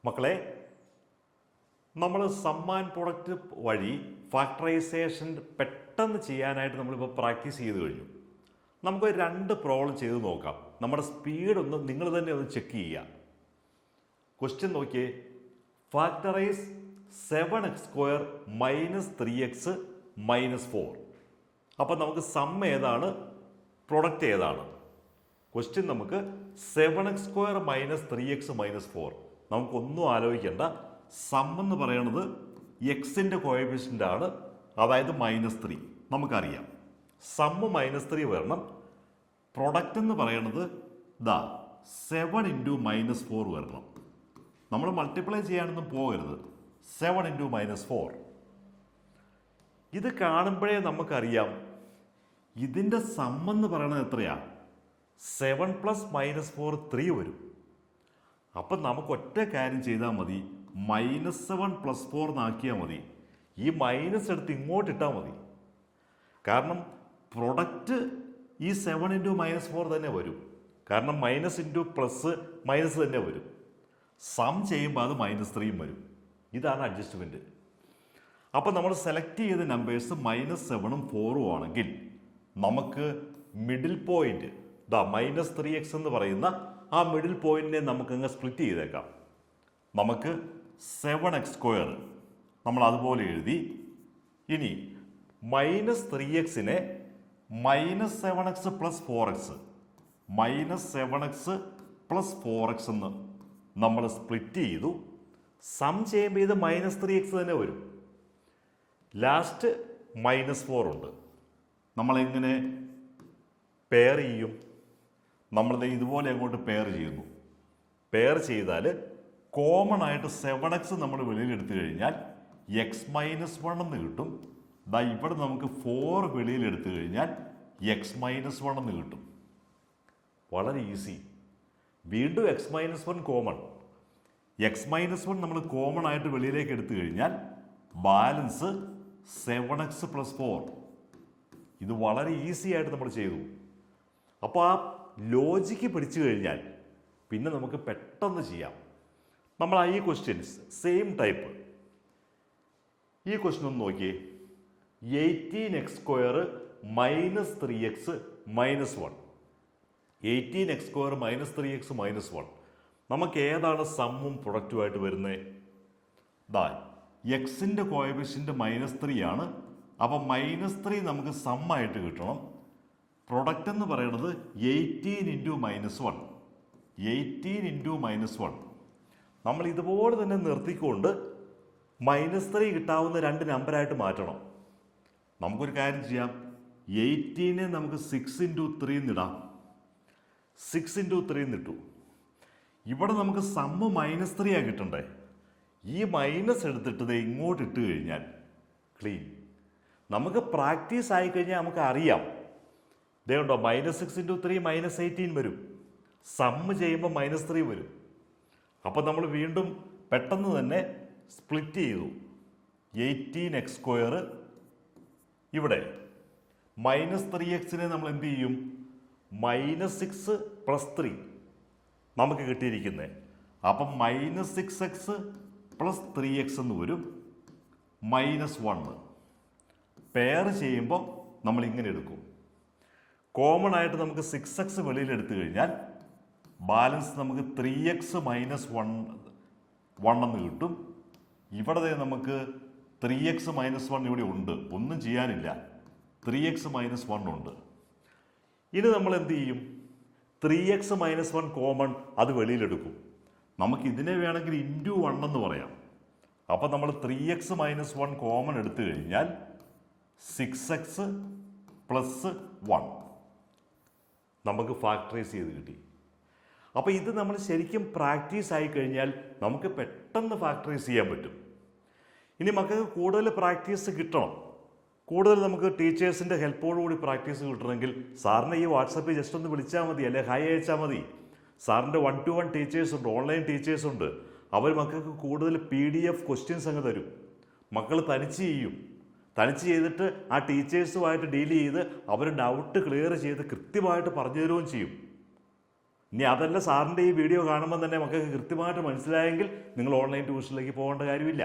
മക്കളെ, നമ്മൾ സമ്മാൻ പ്രൊഡക്റ്റ് വഴി ഫാക്ടറൈസേഷൻ പെട്ടെന്ന് ചെയ്യാനായിട്ട് നമ്മളിപ്പോൾ പ്രാക്ടീസ് ചെയ്ത് കഴിഞ്ഞു. നമുക്ക് രണ്ട് പ്രോബ്ലം ചെയ്ത് നോക്കാം. നമ്മുടെ സ്പീഡ് ഒന്ന് നിങ്ങൾ തന്നെ ഒന്ന് ചെക്ക് ചെയ്യുക. ക്വസ്റ്റ്യൻ നോക്കിയേ. Factorise 7x² - 3x - 4. അപ്പം നമുക്ക് സം ഏതാണ്, പ്രൊഡക്റ്റ് ഏതാണ്? ക്വസ്റ്റ്യൻ നമുക്ക് 7x² - 3x - 4. നമുക്കൊന്നും ആലോചിക്കേണ്ട. സം എന്ന് പറയുന്നത് എക്സിൻ്റെ കോഎഫിഷ്യൻ്റ് ആണ്, അതായത് -3. നമുക്കറിയാം സം -3 വരണം. പ്രൊഡക്റ്റ് എന്ന് പറയുന്നത് 7 × -4 വരണം. നമ്മൾ മൾട്ടിപ്ലൈ ചെയ്യാനൊന്നും പോകരുത്. 7 × -4. ഇത് കാണുമ്പോഴേ നമുക്കറിയാം ഇതിൻ്റെ സം എന്ന് പറയുന്നത് എത്രയാണ്? 7 + -4 3 വരും. അപ്പം നമുക്ക് ഒറ്റ കാര്യം ചെയ്താൽ മതി, -7 + 4 എന്നാക്കിയാൽ മതി. ഈ മൈനസ് എടുത്ത് ഇങ്ങോട്ട് ഇട്ടാൽ മതി. കാരണം പ്രൊഡക്റ്റ് ഈ 7 × -4 തന്നെ വരും. കാരണം മൈനസ് ഇൻറ്റു പ്ലസ് മൈനസ് തന്നെ വരും. സം ചെയ്യുമ്പോൾ അത് -3 വരും. ഇതാണ് അഡ്ജസ്റ്റ്മെൻറ്റ്. അപ്പം നമ്മൾ സെലക്ട് ചെയ്ത നമ്പേഴ്സ് -7ഉം 4ഉം ആണെങ്കിൽ നമുക്ക് മിഡിൽ പോയിന്റ് -3x എന്ന് പറയുന്ന ആ മിഡിൽ പോയിന്റിനെ നമുക്കങ്ങ് സ്പ്ലിറ്റ് ചെയ്തേക്കാം. നമുക്ക് 7x² നമ്മൾ അതുപോലെ എഴുതി. ഇനി -3xനെ -7x + 4x -7x + 4x എന്ന് നമ്മൾ സ്പ്ലിറ്റ് ചെയ്തു. സം ചെയ്യുമ്പോൾ ഇത് -3x തന്നെ വരും. ലാസ്റ്റ് -4 ഉണ്ട്. നമ്മളെങ്ങനെ പെയർ ചെയ്യും? നമ്മൾ ഇതുപോലെ അങ്ങോട്ട് പെയർ ചെയ്യുന്നു. പെയർ ചെയ്താൽ കോമൺ ആയിട്ട് 7x നമ്മൾ വെളിയിൽ എടുത്തു കഴിഞ്ഞാൽ x - 1 എന്ന് കിട്ടും. ഇവിടെ നമുക്ക് 4 വെളിയിൽ എടുത്തു കഴിഞ്ഞാൽ x - 1 എന്ന് കിട്ടും. വളരെ ഈസി. വീണ്ടും x - 1 കോമൺ. x - 1 നമ്മൾ കോമൺ ആയിട്ട് വെളിയിലേക്ക് എടുത്തു കഴിഞ്ഞാൽ ബാലൻസ് 7x + 4. ഇത് വളരെ ഈസി ആയിട്ട് നമ്മൾ ചെയ്തു. അപ്പോൾ ആ ലോജിക്ക് പിടിച്ചു കഴിഞ്ഞാൽ പിന്നെ നമുക്ക് പെട്ടെന്ന് ചെയ്യാം. നമ്മൾ ഈ ക്വസ്റ്റ്യൻസ് സെയിം ടൈപ്പ്. ഈ ക്വസ്റ്റ്യൻ ഒന്ന് നോക്കിയേ. 18x² - 3x - 1. 18x² - 3x - 1. നമുക്ക് ഏതാണ് സമ്മും പ്രൊഡക്റ്റുമായിട്ട് വരുന്നത്? എക്സിൻ്റെ കോഎഫിഷ്യൻ്റ് -3 ആണ്. അപ്പം -3 നമുക്ക് സമ്മായിട്ട് കിട്ടണം. പ്രൊഡക്റ്റ് എന്ന് പറയുന്നത് 18 × -1. 18 × -1. നമ്മൾ ഇതുപോലെ തന്നെ നിർത്തിക്കൊണ്ട് -3 കിട്ടാവുന്ന രണ്ട് നമ്പറായിട്ട് മാറ്റണം. നമുക്കൊരു കാര്യം ചെയ്യാം. 18നെ നമുക്ക് 6 × 3 എന്നിടാം. 6 × 3 എന്നിട്ടു. ഇവിടെ നമുക്ക് സമ്മ് -3 ആണ് കിട്ടണ്ടേ. ഈ മൈനസ് എടുത്തിട്ട് ഇങ്ങോട്ട് ഇട്ട് കഴിഞ്ഞാൽ ക്ലീൻ. നമുക്ക് പ്രാക്ടീസ് ആയിക്കഴിഞ്ഞാൽ നമുക്ക് അറിയാം. ഇതേണ്ടോ -6 × 3 -18 വരും. സമ്മ് ചെയ്യുമ്പോൾ -3 വരും. അപ്പം നമ്മൾ വീണ്ടും പെട്ടെന്ന് തന്നെ സ്പ്ലിറ്റ് ചെയ്തു. 18x² ഇവിടെ -3xനെ നമ്മൾ എന്ത് ചെയ്യും? -6 + 3 നമുക്ക് കിട്ടിയിരിക്കുന്നത്. അപ്പം -6x + 3x എന്ന് വരും. -1 പെയർ ചെയ്യുമ്പോൾ നമ്മൾ ഇങ്ങനെ എടുക്കും. കോമൺ ആയിട്ട് നമുക്ക് 6x വെളിയിൽ എടുത്തു കഴിഞ്ഞാൽ ബാലൻസ് നമുക്ക് 3x - 1 എന്ന് കിട്ടും. ഇവിടെ നമുക്ക് 3x - 1 ഇവിടെ ഉണ്ട്. ഒന്നും ചെയ്യാനില്ല. 3x - 1 ഉണ്ട്. ഇനി നമ്മൾ എന്ത് ചെയ്യും? 3x - 1 കോമൺ അത് വെളിയിലെടുക്കും. നമുക്ക് ഇതിനെ വേണമെങ്കിൽ ഇൻറ്റു 1 എന്ന് പറയാം. അപ്പം നമ്മൾ 3x - 1 കോമൺ എടുത്തു കഴിഞ്ഞാൽ 6x + 1 നമുക്ക് ഫാക്ടറൈസ് ചെയ്ത് കിട്ടി. അപ്പോൾ ഇത് നമ്മൾ ശരിക്കും പ്രാക്ടീസ് ആയി കഴിഞ്ഞാൽ നമുക്ക് പെട്ടെന്ന് ഫാക്ടറൈസ് ചെയ്യാൻ പറ്റും. ഇനി മക്കൾക്ക് കൂടുതൽ പ്രാക്ടീസ് കിട്ടണം, കൂടുതൽ നമുക്ക് ടീച്ചേഴ്സിൻ്റെ ഹെൽപ്പോടുകൂടി പ്രാക്ടീസ് കിട്ടണമെങ്കിൽ സാറിനെ ഈ വാട്സപ്പിൽ ജസ്റ്റ് ഒന്ന് വിളിച്ചാൽ മതി, അല്ലെങ്കിൽ ഹായ് അയച്ചാൽ മതി. സാറിൻ്റെ 1-to-1 ടീച്ചേഴ്സ് ഉണ്ട്, ഓൺലൈൻ ടീച്ചേഴ്സ് ഉണ്ട്. അവർ മക്കൾക്ക് കൂടുതൽ PDF ക്വസ്റ്റ്യൻസ് അങ്ങ് തരും. മക്കൾ തനിച്ച് ചെയ്യും. തനിച്ച് ചെയ്തിട്ട് ആ ടീച്ചേഴ്സുമായിട്ട് ഡീൽ ചെയ്ത് അവർ ഡൗട്ട് ക്ലിയർ ചെയ്ത് കൃത്യമായിട്ട് പറഞ്ഞു തരുകയും ചെയ്യും. ഇനി അതല്ല സാറിൻ്റെ ഈ വീഡിയോ കാണുമ്പോൾ തന്നെ മക്കൾക്ക് കൃത്യമായിട്ട് മനസ്സിലായെങ്കിൽ നിങ്ങൾ ഓൺലൈൻ ട്യൂഷനിലേക്ക് പോകേണ്ട കാര്യമില്ല.